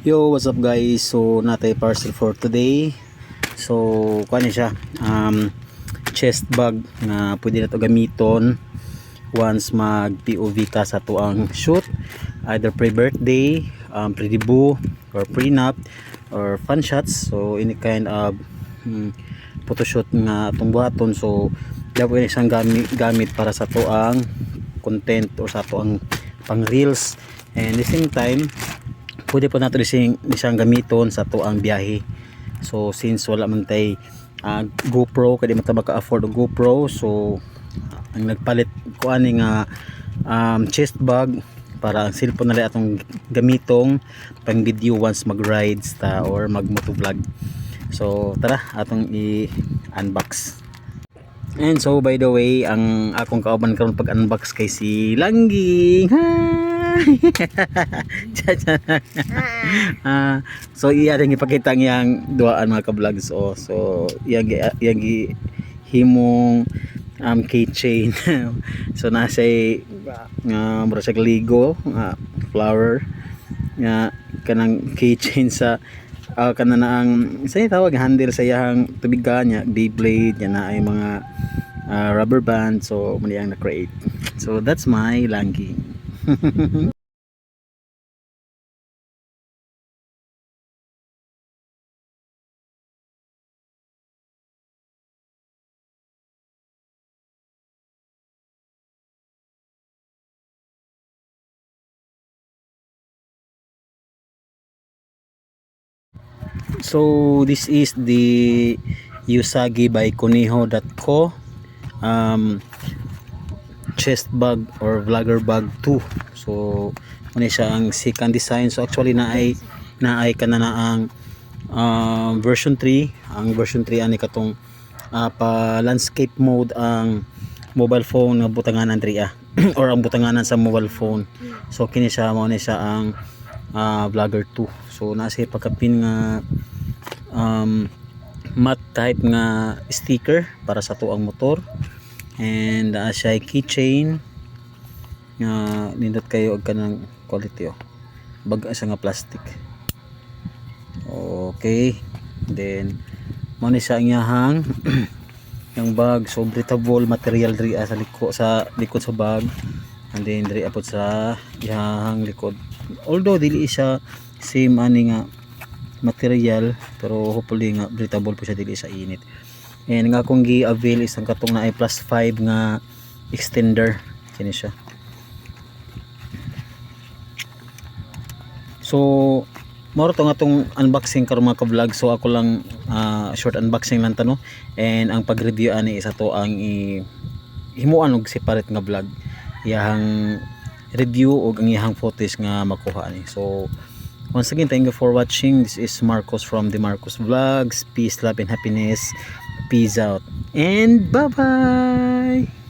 Yo, what's up guys? So natay parcel for today. So kuan siya, chest bag na pwede na to gamiton once mag POV ka sa tuang shoot, either pre-birthday, pre-debut or prenup or fun shots. So any kind of photoshoot nga atong buhaton. So dapat pwede siyang gamit para sa tuang content or sa tuang pang reels, and at the same time pwede po nato siyang gamiton sa tuang biyahe. So since wala man tay GoPro, kaya di man ta maka-afford og GoPro, so ang nagpalit ko ani nga chest bag para ang cellphone nila atong gamitong pang video once mag rides ta or mag motovlog. So tara atong i-unbox. And so by the way, ang akong kauban karon pag unbox kay si Langging. So iya ring ipakita ngiyang duaan mga ka-vlog. So iyang himong keychain. So nasa mura siya ligo, flower nga kanang keychain sa kana na ang sa tawag handle sa iyang tubigan niya, Beyblade yan na ay mga rubber band. So mali ang na-create. So that's my Langging. So this is the Usagi by Kuniho.co chest bag or vlogger bag 2. So muna siya ang second design. So actually naay kana na ang version 3. Ang version 3 ani katong pa landscape mode ang mobile phone nga butanganan Andrea or ang butanganan sa mobile phone. So kini siya mo ni siya ang vlogger 2. So nasa pagkapin nga matte type nga sticker para sa tuang motor, and siya keychain nga nindot kayo og kanang quality bag sa nga plastic. Okay, then mo ni siya ang yahang yung bag. So breathable material diri sa likod sa bag, and then diri apod sa yahang likod, although dili siya same ani nga material, pero hopefully nga breathable po siya dili sa init. And nga akong gi-avail is ang katong na ay +5 nga extender kini siya. So moro to nga tong unboxing karon mga ka-vlog. So ako lang short unboxing lang tano, and ang pag-review ani isa to ang himuan og separate nga vlog, iyang review og ang iyang footage nga makuha ani. So once again, thank you for watching. This is Marcos from the Marcos Vlogs. Peace, love, and happiness. Peace out. And bye-bye.